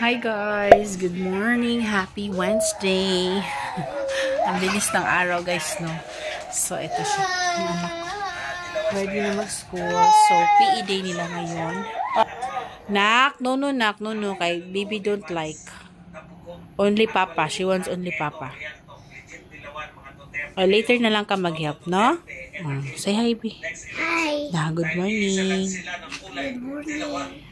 Hi guys! Good morning! Happy Wednesday! Ang bilis ng araw guys, no? So, ito siya. Yung anak ko. Ready na mag-school. So, PE day nila ngayon. Nak! No. Kay baby don't like. Only papa. She wants only papa. Later na lang ka mag-help, no? Say hi, B. Hi. Good morning. Good morning.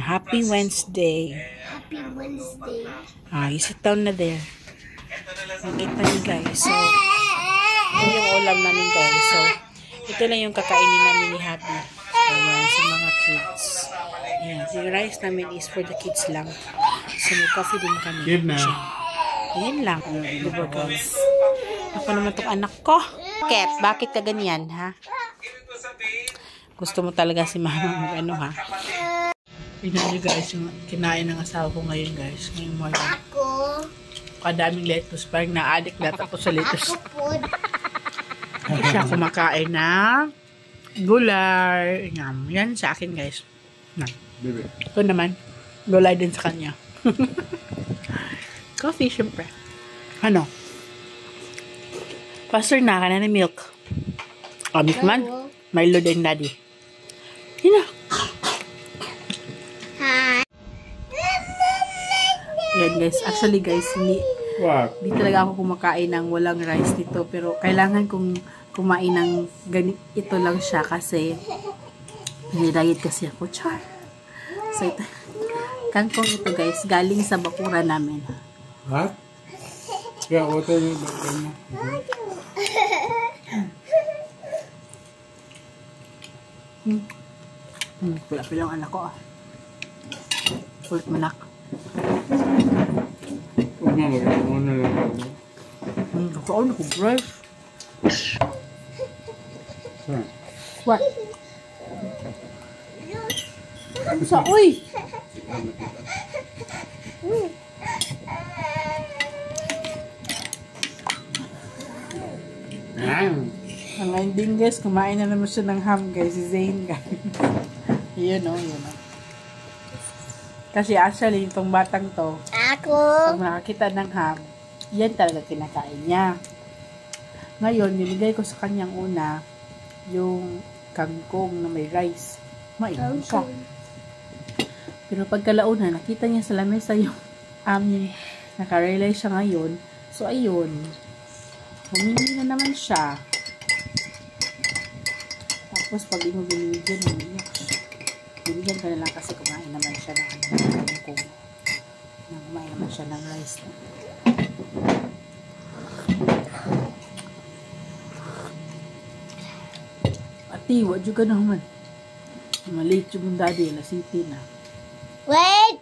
Happy Wednesday. Happy Wednesday. You sit down na there. Nakita niyo guys. So, ito yung ulam namin guys. So, ito lang yung kakainin namin ni Happy. So, yan, sa mga kids. Ayan, yung rice namin is for the kids lang. So, may coffee din kami. Kid na. Ayan lang. Diba guys? Ako naman itong anak ko. Bakit ka ganyan, ha? Gusto mo talaga si mama mag-ano, ha? Tignan nyo guys, yung kinain ng asawa ko ngayon guys. Ngayong morning. Ako. Kadaming lettuce. Parang na-addict na ako sa lettuce. Ako po. Siya kumakain na gulay. Yan sa akin guys. Bebe. Ito naman. Gulay din sa kanya. Coffee syempre. Ano? Pastor na ka na ng milk. Milk man. Milo din daddy. Yun na. Hi. Yan guys. Actually guys, hindi talaga ako kumakain ng walang rice dito. Pero kailangan kong kumain ng ito lang siya kasi diet kasi ako. Char. So ito. Kangkong ito guys. Galing sa bakura namin. What? Yeah, water mo. Pula-pula ang anak ko. Kulit manak. Huwag na mag-ano na lang. Kakaon ako, brush. Saan? What? Ano sa? Uy! Ang ending guys, kumain na naman siya ng ham guys, si Zane guys. Yun o. Kasi actually, itong batang to, Ako. pag nakakita ng ham, yan talaga kinakain niya. Ngayon, nilagay ko sa kanyang una, yung kangkong na may rice. Mainom siya. Pero pagkalauna, nakita niya sa lamesa yung amin, nakarealize siya ngayon. So, ayun. Humingi na naman siya. Tapos, pag di mo binigyan, binigyan ka na lang kasi kumain naman siya ng kangkong. Kumain naman siya ng rice. Ati, wad yung ka na human. Maliit yung daddy, lasiti na. Wait.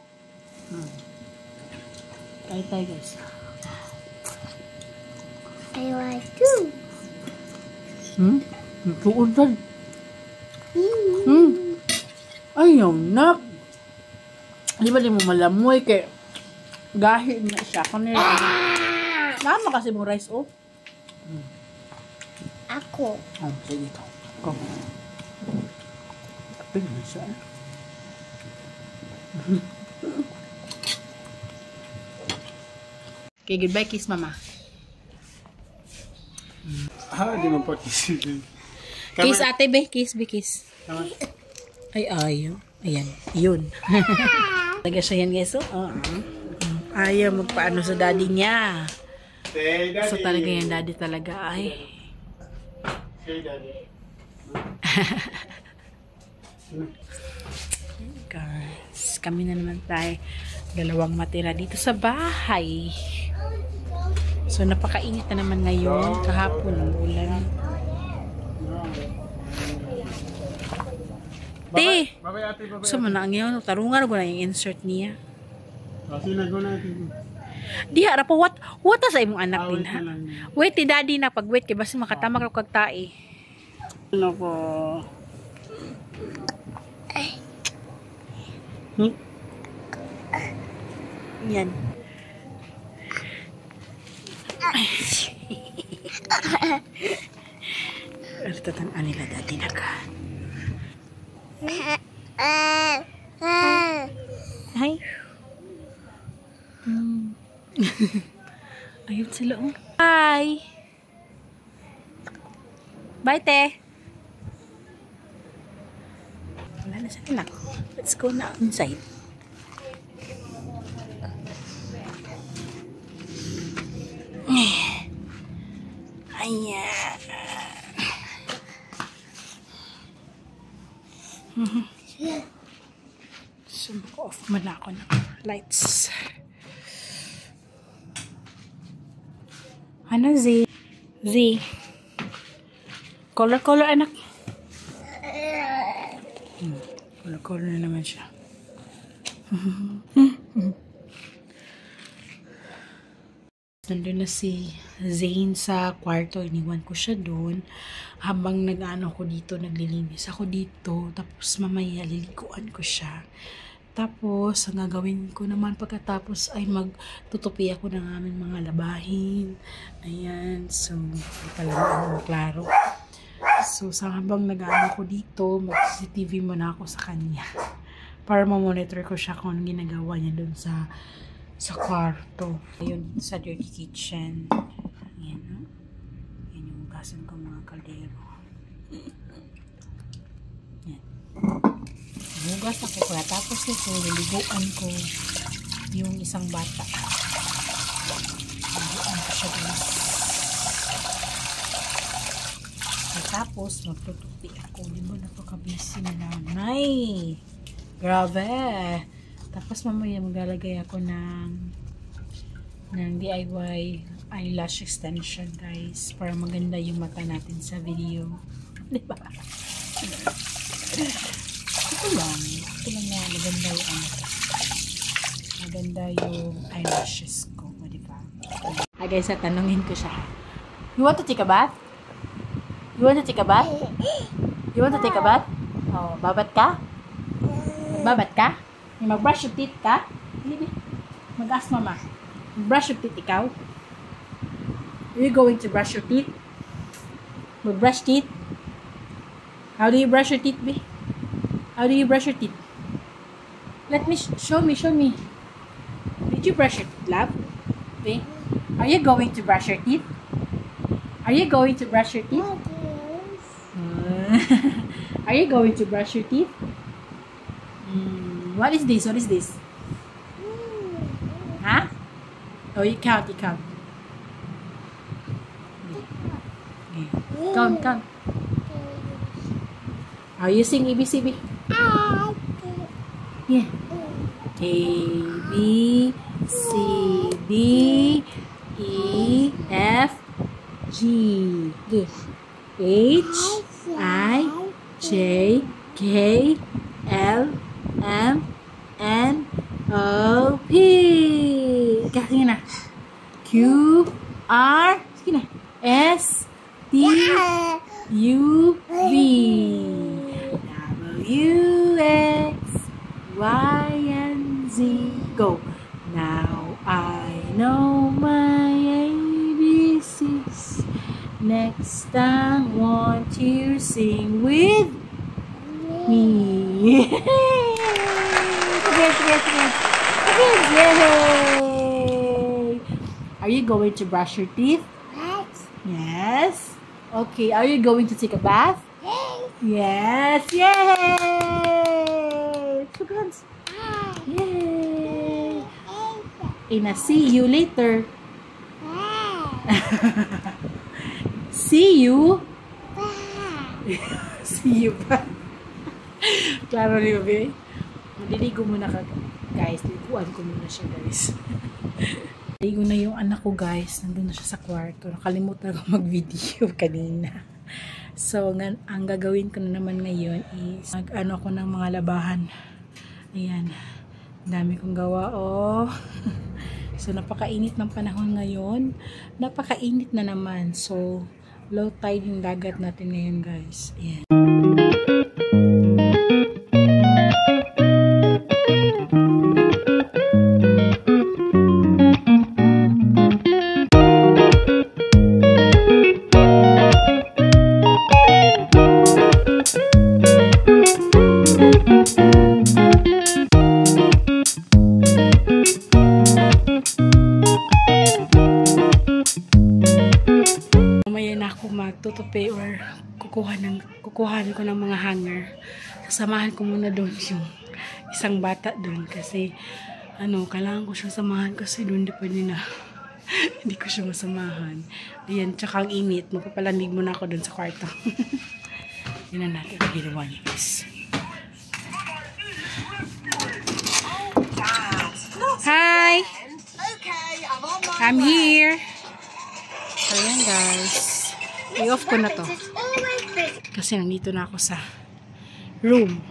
Kain tayo guys. I want to. Tuod dyan. Ayaw na. Di ba di mo malamoy kay gahi na siya. Kanina. Mama kasi mo rice oh. Ako. Sige ito. Go. Tapin na siya. Okay, goodbye kiss mama. Di mo pa kisipin. Kiss ate be, kiss be, kiss. Ay, ayaw. Ayan, yun. Talaga siya yan guys, oh. Ayaw magpaano sa daddy niya. Say, daddy. So talaga yan, daddy talaga. Ay. Say, daddy. Guys, kami na naman tayo. Dalawang matira dito sa bahay. So, napakainit na naman ngayon. Kahapon ang ulan. Te! Babay ate, babay. So, manang yun. Tarungan ko na yung insert niya. Kasi nagawa natin. Di harap po. What sa imong anak din Wait ha? na lang. Wait, ti daddy na. Pag-wait, kaya basta makatamag ako kagtae. Ano po? Yan. Ano tatang nila dati na ka? Hi. sila. Hi! Bye, te! Wala na sila. Let's go na inside. Ayan. So, off mo na ako ng lights. Ano, Z? Z. Color anak. Color na naman siya. Nandun na si Zane sa kwarto. Iniwan ko siya doon. Habang nag-ano ko dito, naglilinis ako dito. Tapos mamaya liliguan ko siya. Tapos, ang gagawin ko naman pagkatapos ay magtutupi ako ng aming mga labahin. Ayan. So, hindi pala na klaro. So, sa habang nag-ano ko dito, mag-CCTV muna ako sa kanya. Para ma-monitor ko siya kung anong ginagawa niya doon sa kwarto. Ayun, sa dirty kitchen. Ayan, no? Ayan yung hugasan ko mga kaldero. Ayan. Hugas ako kaya. Tapos ito, niliguan ko yung isang bata. Niliguan ko siya guys. Tapos, magtutupi ako. Di ba napaka-busy na nanay? Grabe! Tapos, mamaya maglalagay ako ng DIY eyelash extension, guys. Para maganda yung mata natin sa video. Di ba? Ito lang na maganda yung maganda yung eyelashes ko. Di ba? Guys, tanungin ko siya. You want to take a bath? You want to take a bath? You want to take a bath? Oh, babat ka? Babat ka? Mag-brush your teeth ka? Hindi. Mag-ask mama. Brush your teeth ikaw? Are you going to brush your teeth? Mag-brush teeth? How do you brush your teeth, be? How do you brush your teeth? Let me, show me. Did you brush your teeth, love? Be? Are you going to brush your teeth? Are you going to brush your teeth? Are you going to brush your teeth? What is this? What is this? Huh? Oh, you count. Okay. Count. Are you sing ABCB? Yeah. A, B, C, D, E, F, G. H, I, J, K, L, M, N, O, P. Sige na. Q, R, sige na. S, T, U, V. W, X, Y, and Z. Go. Now I know my ABCs. Next, I want you to sing with me. Sige. Yay! Are you going to brush your teeth? Yes. Okay, are you going to take a bath? Yes. Yay! Two hands. Yay! And I see you later. See you. See you pa. Klaro niyo, babe. Maliligo muna ka, guys. Liguan ko muna siya, guys. Ligo na yung anak ko, guys. Nandun na siya sa kwarto. Nakalimutan ko mag-video kanina. So, ang gagawin ko na naman ngayon is mag-ano ko ng mga labahan. Ayan. Dami kong gawa, oh. So, napakainit ng panahon ngayon. Napakainit na naman. So, low tide yung dagat natin ngayon, guys. Ayan. Mamaya na ako magtutupi or kukuhanin ko ng mga hanger. Sasamahan ko muna doon yung isang bata doon kasi kailangan ko siyang samahan kasi doon di pwede na hindi ko siya masamahan. Ayan, tsaka ang init. Magpapalamig muna ako doon sa kwarto. Yan na natin ang ginawa niya, guys. Hi! I'm here! Ayan, guys. I-off ko na to. Kasi nandito na ako sa room.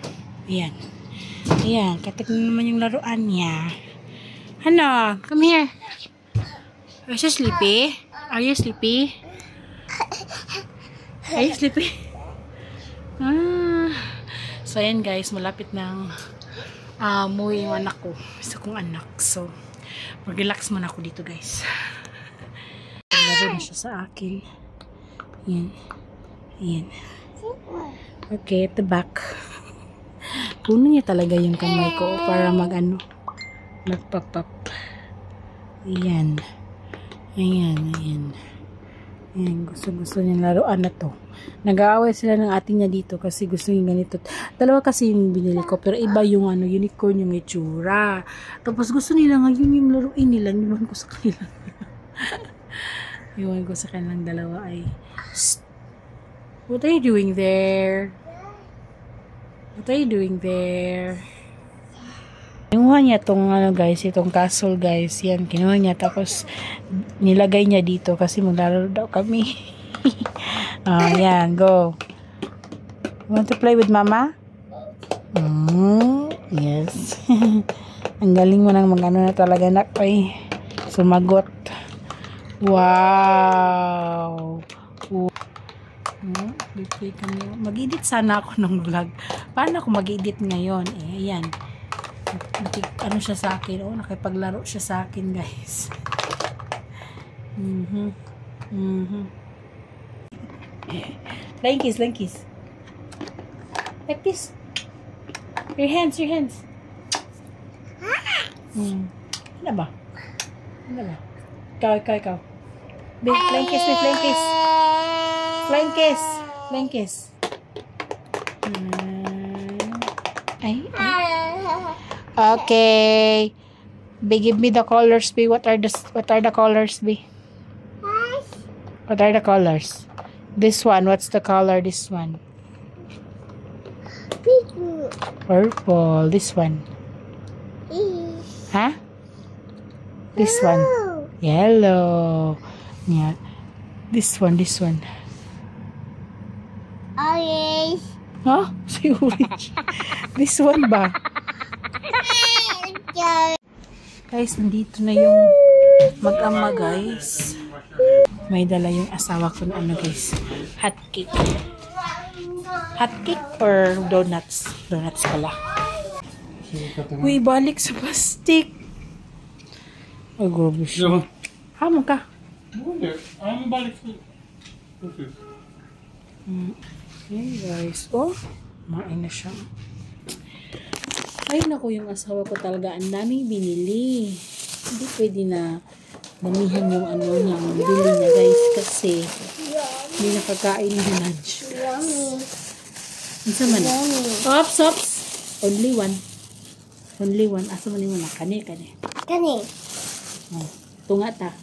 Ayan. Ayan. Katak na naman yung laruan niya. Ano? Come here. Are you sleepy? Are you sleepy? Are you sleepy? So, ayan guys. Malapit ng umuwi yung anak ko. Isa kong anak. So, mag-relax muna ako dito guys. Laro na siya sa akin. Ayan. Ayan. Okay, at the back. Puno niya talaga yung kamay ko para mag-pop-up. Ayan. Ayan, ayan. Ayan, gusto niya laruan na to. Nag-aaway sila ng ating niya dito kasi gusto niya ganito. Dalawa kasi yung binili ko, pero iba yung unicorn yung itsura. Tapos gusto nila ngayon yung laruin nila. Iwan ko sa kanila. Iwan ko sa kanilang dalawa ay, what are you doing there? What are you doing there? Kinuha niya itong guys, itong castle guys. Yan, kinuha niya. Tapos, nilagay niya dito kasi maglalaro daw kami. Yan, go. You want to play with mama? Yes. Ang galing mo nang na talaga na ay sumagot. Wow. Mag-edit sana ako ng vlog. Paano ako mag-edit ngayon? Ayan. Siya sa akin. Nakipaglaro siya sa akin, guys. Flying kiss, flying kiss. Like this. Your hands, your hands. Ano ba? Ano ba? Ikaw. Flying kiss, flying kiss. Flying kiss. Flying kiss. Ay. Okay. Give me the colors, B. What are the colors, B? What are the colors? This one, what's the color? This one. Purple. This one. Huh? This one. Yellow. Yeah. This one. Orange. Huh? Si orange. This one ba? Guys, nandito na yung mag-ama guys. May dala yung asawa ko na guys. Hot cake. Hot cake or donuts? Donuts pala. Uy, balik sa plastic. Ay, grabe siya. Hamon ka. Ang balik sa... Ayan guys. Oh, main na siya. Ay, naku, yung asawa ko talaga. Ang daming binili. Hindi pwede na damihan yung niyang bili niya guys. Kasi hindi nakakain ng lunch. Isa man. Ops. Only one. Asa man yung kani. Tunga ta.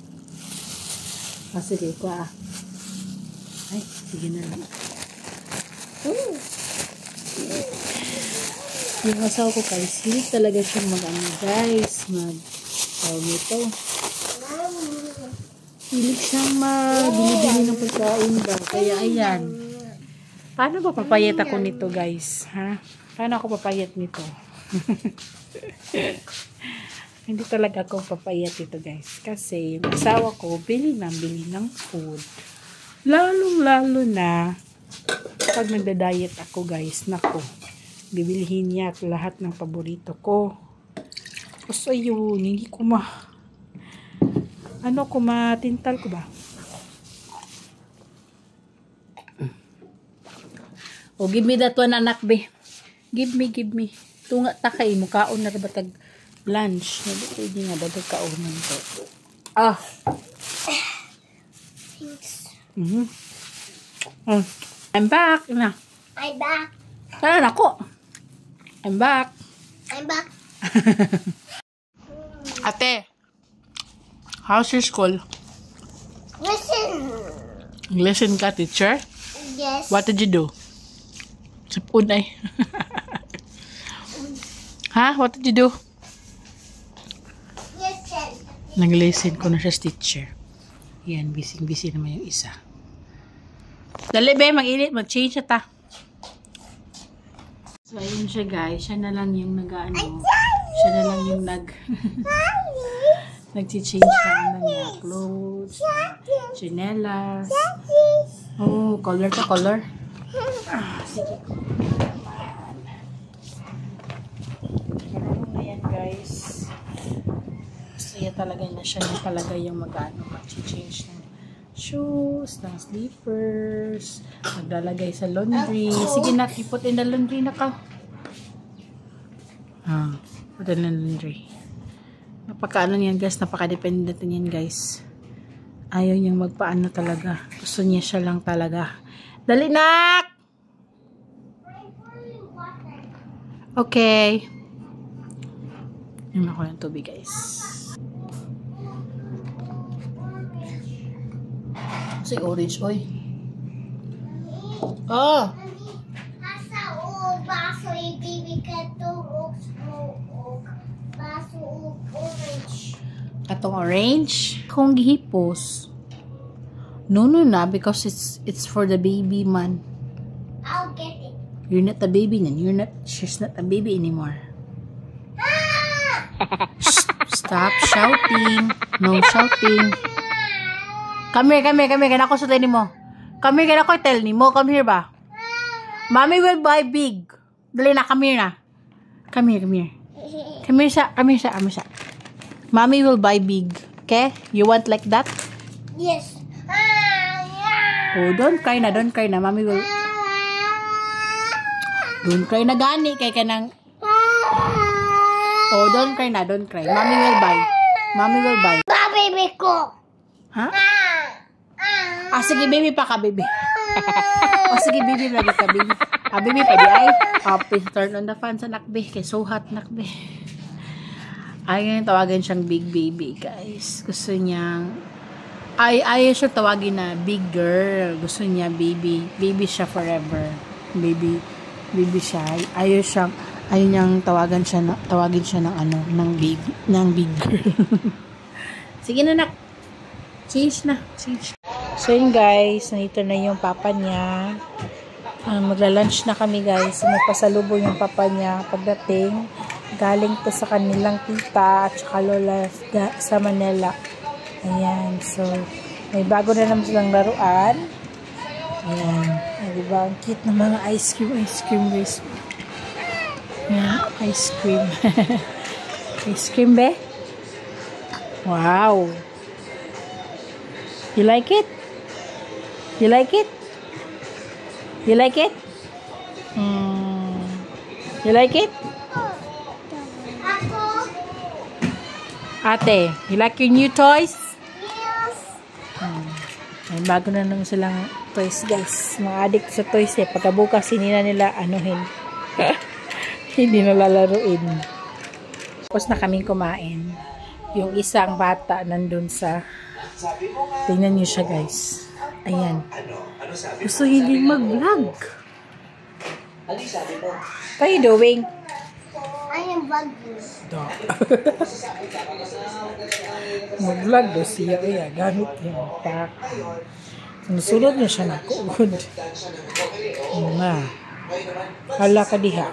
Sige ko Ay, sige na lang. Yung asawa ko guys, hilig talaga siyang guys, nito. Hilig siyang bili-bili ng pagkain daw. Kaya ayan. Paano ba papayat ako nito guys? Ha? Paano ako papayat nito? Hindi talaga ako papayat ito guys. Kasi yung asawa ko, bili ng food. Lalo na pag nagda-diet ako guys, nako. Bibilihin niya at lahat ng paborito ko. Tapos ayun, hindi ko matintal ko ba? Oh, give me that one anak be. Give me. Tunga takay mo kaon na batag lunch. Pwede nga dadag kaunan ko. Thanks. I'm back. Na. I'm back. Saan ako? I'm back. I'm back. Ate, how's your school? Listen. Listen ka, teacher? Yes. What did you do? Sapun ay. Ha? What did you do? Listen. Nag-listen ko na siya, teacher. Yan, busy naman yung isa. Dali, be, mag-init, mag-change siya ta. So, ayun siya, guys. Siya na lang yung siya na lang yung nag-change sa niya. Clothes, chinelas. Oh, color to color. Sige. Ayan, guys. Masaya talaga na siya na talaga yung mag-change ng shoes, ng slippers, maglalagay sa laundry. Sige na, put in the laundry na ka. Put in the laundry. Napaka-ano niyan, guys, napaka-dependent niyan, guys. Ayaw niyang magpaano talaga. Gusto niya siya lang talaga. Dali, nak! Okay. Inom ako ng tubig, guys. Kasi orange, oy. Oh! Asa o baso ibibig ka to o baso o orange. Katong orange. Kung gihipos. No, na, because it's for the baby man. I'll get it. You're not the baby nan. She's not a baby anymore. Stop shouting. No shouting. Come here. Kana ko sutay nimo. Come here, kana ko tell nimo. Come here ba? Mommy will buy big. Dali na, come here na. Come here. Come here. Mommy will buy big. Okay? You want like that? Yes. Oh, don't cry na. Mommy will... Don't cry na gani. Kay kanang... Oh, don't cry na. Mommy will buy. Baby ko. Ha? Sige, baby pa ka, baby. Sige, baby, lagi ka, baby. Baby, pwede ay. Please turn on the fan sa nakbe. Kaya so hot, nakbe. Ayaw tawagan siyang big baby, guys. Gusto niya... Ayaw siya tawagin na big girl. Gusto niya baby. Baby siya forever. Baby siya. Ayaw niyang tawagin siya ng big girl. Sige na, nak. Change. So yun, guys, nandito na yung papa niya. Magla-lunch na kami, guys. Magpasalubong yung papa niya pagdating. Galing po sa kanilang tita at saka lola sa Manila. Ayan. So, may bago na naman silang laruan. Ayan. Diba? Ang cute ng mga ice cream, guys. Ayan, ice cream. Ice cream, be? Wow. You like it? You like it? You like it? You like it? Ate, you like your new toys? Yes. May bago na naman silang toys, guys. Mga addict sa toys eh. Pagkabukas, hindi na nila anuhin. Hindi na lalaruin. Tapos na kaming kumain. Yung isang bata nandun sa... Tingnan nyo siya, guys. Ayan. Gusto hindi mag-vlog. What are you doing? I am vlogging. Mag-vlog daw siya. Kaya gamit yung pack. Sinusulod niya siya na kuod. Hala ka diha.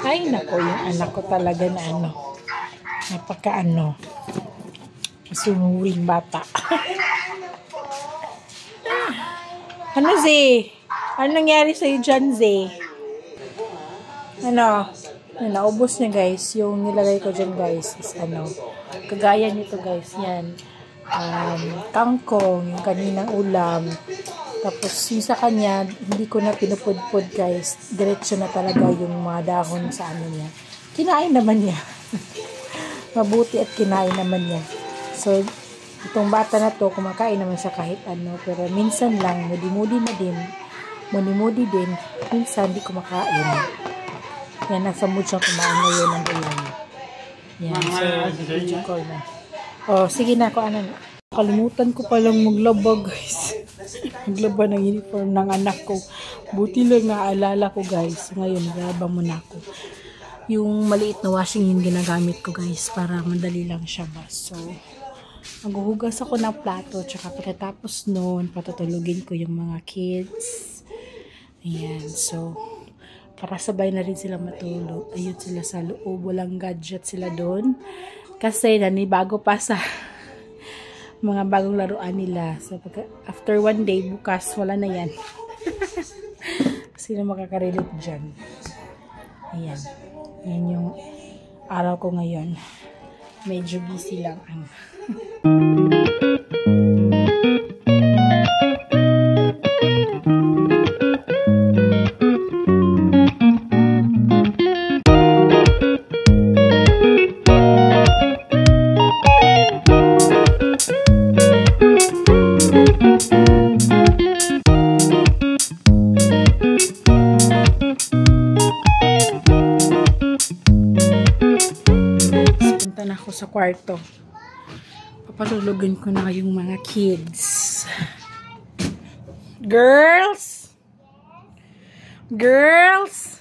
Ay, nako, yung anak ko talaga na napaka masunuring bata. Ano, Zay? Ano nangyari sa'yo dyan, Zay? Naubos niya, guys. Yung nilagay ko dyan, guys, is kagaya nito, guys. Yan. Kangkong, yung kaninang ulam. Tapos, yung sa kanya, hindi ko na pinupudpud, guys. Diretso na talaga yung mga dahon sa niya. Kinain naman niya. Mabuti at kinain naman niya. So, Itong bata na to, kumakain naman siya kahit ano, pero minsan lang, mudi-mudi din, minsan di kumakain. Yan, nasa mood siyang kumain ngayon ng ulan. Yan, so, video call na. Oh, sige na, ano na. Kalimutan ko palang maglaba, guys. Maglaba ng uniform ng anak ko. Buti lang naaalala ko, guys. Ngayon, naglaba muna ako. Yung maliit na washing yung ginagamit ko, guys, para madali lang siya ba. So, maghuhugas ako ng plato, tsaka pagkatapos noon, patutulugin ko yung mga kids. Ayan, so, para sabay na rin sila matulog. Ayun sila sa loob, walang gadget sila doon. Kasi nanibago pa sa mga bagong laruan nila. So, after one day, bukas, wala na yan. Sino makaka-relate dyan? Ayan. Yan yung araw ko ngayon. Medyo busy lang ang sa kwarto. Papatulogin ko na yung mga kids. Girls! Girls!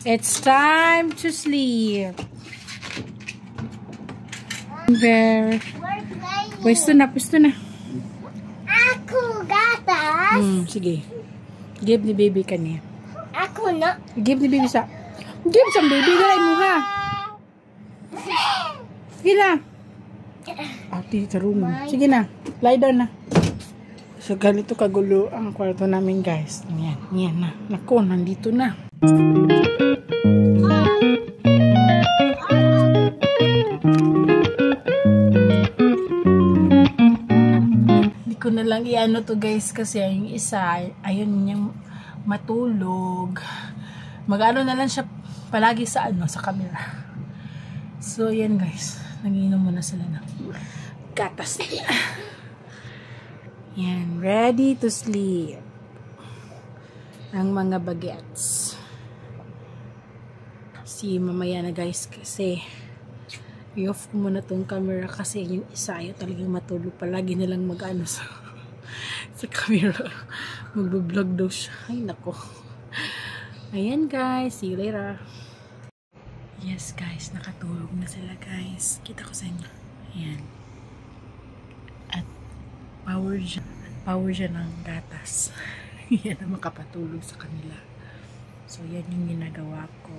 It's time to sleep. Bear. Pwesto na. Ako gatas. Sige. Give ni baby kanya. Ako na. Give ni baby sa. Give sa baby. Galay mo ha. Sige na. Ati, tarungan. Sige na. Lie down na. So, ganito kagulo ang kwarto namin, guys. Yan na. Naku, nandito na. Hindi ko na lang iano to, guys, kasi yung isa, ayun niyang matulog. Mag-ano na lang siya palagi sa sa camera. So, yan, guys. Nagiinom muna sila ng gatas nila. Yan. Ready to sleep. Ang mga bagets. See, mamaya na, guys, kasi i-off ko muna tong camera kasi yung isa ayaw talagang matulog. Palagi nilang mag-ano sa camera. Mag-vlog daw siya. Ay, nako. Ayan, guys. See you later. Yes, guys, nakatulog na sila, guys. Kita ko sa inyo. Ayan. At power dyan ng gatas. Yan ang makapatulog sa kanila. So, yan yung ginagawa ko.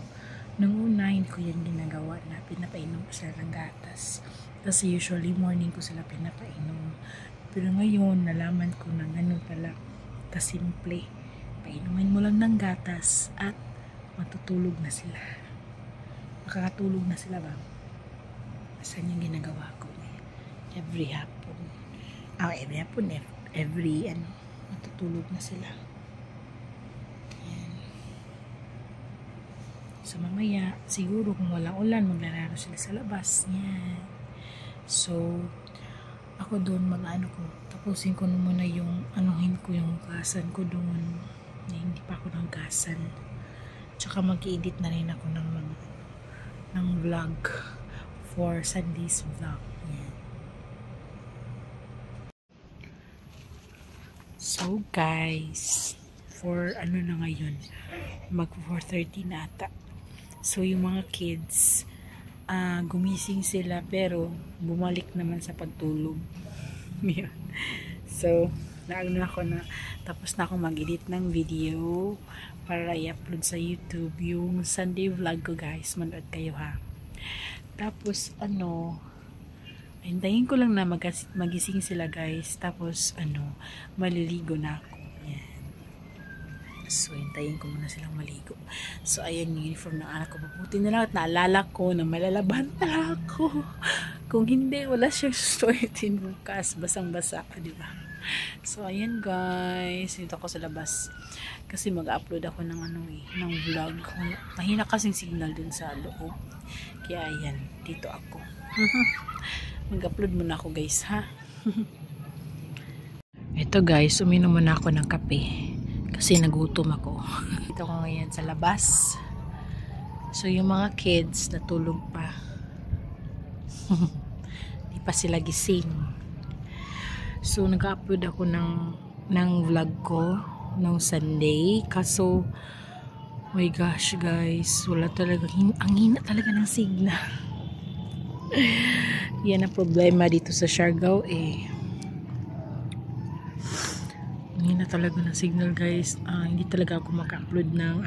Nung una, hindi ko yan ginagawa na pinapainom ko sila ng gatas. Kasi usually, morning ko sila pinapainom. Pero ngayon, nalaman ko na ganun pala kasimple. Painumin mo lang ng gatas at matutulog na sila. Makakatulog na sila ba? Saan yung ginagawa ko? Every hapon. Every matutulog na sila. Ayan. So, mamaya, siguro kung walang ulan, maglalaro sila sa labas. Yan. So, ako doon tapusin ko muna yung anuhin ko yung hugasan ko doon. Hindi pa ako nahugasan. Tsaka mag-edit na rin ako ng vlog for Sunday's vlog. Yan. So, guys, for na ngayon, mag 4:30 na ata. So, yung mga kids, gumising sila pero bumalik naman sa pagtulog. So, tapos na ako mag-edit ng video para i-upload sa YouTube yung Sunday vlog ko, guys. Manood kayo, ha. Tapos, hintayin ko lang na magising sila, guys. Tapos, maliligo na ako. Yan. So, hintayin ko muna silang maligo. So, ayan yung uniform ng anak ko. Mabuti na lang at naalala ko na malalaban pala ako. Kung hindi, wala siyang susuotin bukas. Basang-basa ka, diba? So, ayan, guys. Dito ako sa labas. Kasi mag-upload ako ng ng vlog. Mahina kasing signal dun sa loob. Kaya, ayan. Dito ako. Mag-upload muna ako guys ha. Ito guys, uminom muna ako ng kape. Kasi nagutom ako. Dito ko ngayon sa labas. So yung mga kids natulog pa. Di pa sila gising. So nag-upload ako ng vlog ko nung Sunday. Kaso oh my gosh guys, wala talaga, ang hina talaga ng signal. Yan ang problema dito sa Siargao eh. Ang hina talaga ng signal guys. Hindi talaga ako maka-upload ng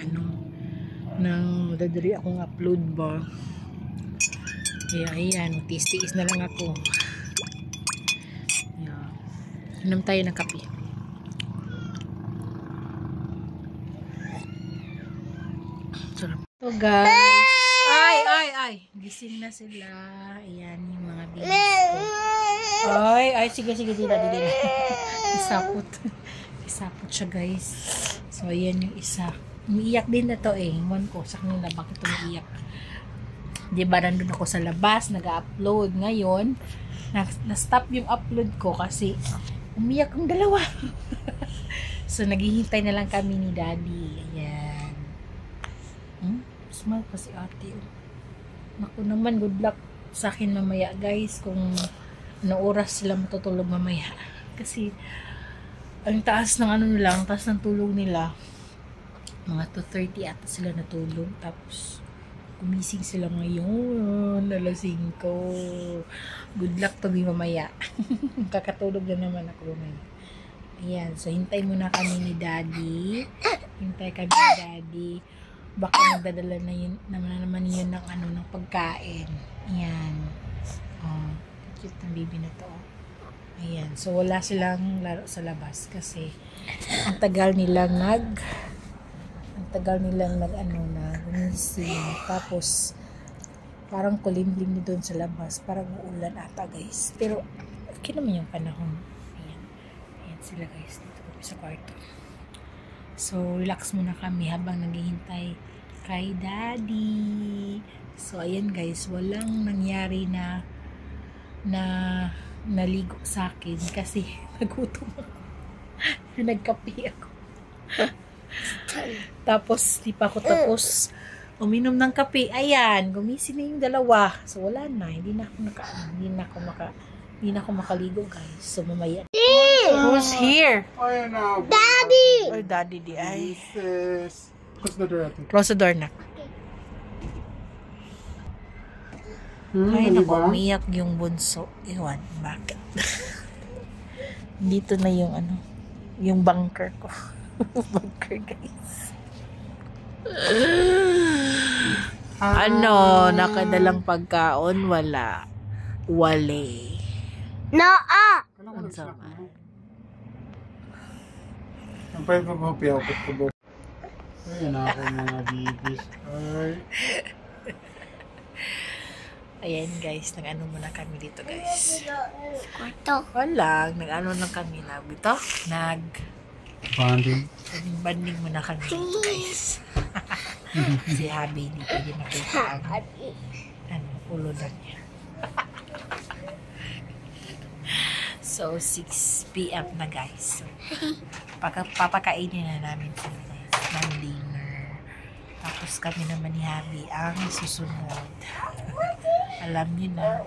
madadali akong upload ba. Kaya ayan, tiis-tiis na lang ako. Ayan. Inom tayo ng kape. So guys, ay, gising na sila. Ayan yung mga babies ko. Ay, sige, dila. Isapot siya guys. So ayan yung isa. Umiiyak din na to eh. Iwan ko sa kanila bakit umiiyak. Diba nandun ako sa labas, nag-upload. Ngayon, na-stop yung upload ko kasi umiyak ang dalawa. So naghihintay na lang kami ni Daddy. Ayan. Smile pa si ate. Naku naman, good luck sa akin mamaya guys kung ano oras sila matutulog mamaya. Kasi ang taas ng nila, ang taas ng tulog nila. Mga 2:30 ata sila natulog. Tapos gumising sila ngayon. Alas 5. Good luck to be mamaya. Kakatulog na naman ako mamaya. Ayan. So hintay muna kami ni Daddy. Hintay kami ni Daddy. Baka magdadala na yun naman yun ng pagkain. Ayan. Oh, cute ng baby na to. Ayan. So wala silang laro sa labas kasi ang tagal nilang gumising. Tapos parang kulimlim doon sa labas. Parang uulan ata guys. Pero okay naman yung panahon. Ayan. Ayan sila guys. Dito kami sa kwarto. So, relax muna kami habang naghihintay kay Daddy. So, ayan guys, walang nangyari na naligo sa akin kasi nagutom ako. Nagkape ako. Tapos, di pa ako tapos uminom ng kape. Ayan, gumising na yung dalawa. So, wala na. Hindi na ako makaligo guys. So, mamaya. Who's here? Daddy! Oh, Daddy di ay. Close the door, ate. Close the door na. Ay, naku, umiyak yung bunso. Iwan, bakit? Dito na yung yung bunker ko. Bunker, guys. Nakadalang pagkaon? Wala. Wale. Naa! Ang sama. Ang pwede ko piyaw ko po. Ay, ako mga babies. Ay. Ayan guys, nag-ano muna kami dito guys. Kwarto. Wala, nag-ano lang kami na dito. Banding muna kami dito guys. Si Habi hindi pwede makita ang ulo lang niya. So, 6 p.m. na guys. So, papakainin na namin sila guys ng dinner. Tapos kami naman ni Habi ang susunod. Alam niyo na.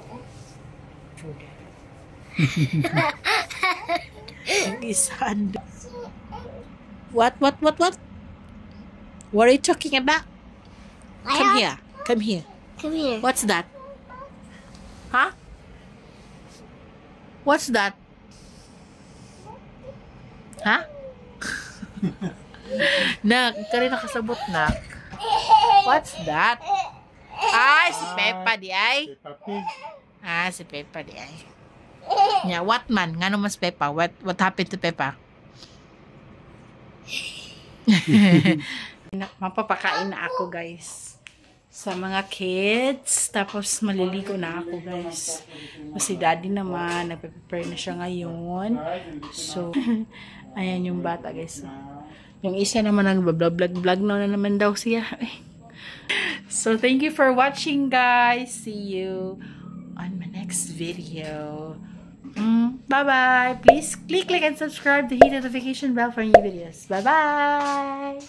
Ang isang What? What are you talking about? Come here. Come here. What's that? Huh? What's that? Huh? Nak, ikaw rin nakasabot, nak. What's that? Ay, si Peppa di ay. Si Peppa di ay. Yeah, what man? Nga naman si Peppa? What happened to Peppa? Mapapakain na ako, guys. Sa mga kids. Tapos, maliligo na ako, guys. Si Daddy naman, nagpe-prepare na siya ngayon. So, ayan yung bata, guys. Yung isa naman, nag-vlog na naman daw siya. So, thank you for watching, guys. See you on my next video. Bye-bye. Please click like and subscribe to hit the notification bell for new videos. Bye-bye.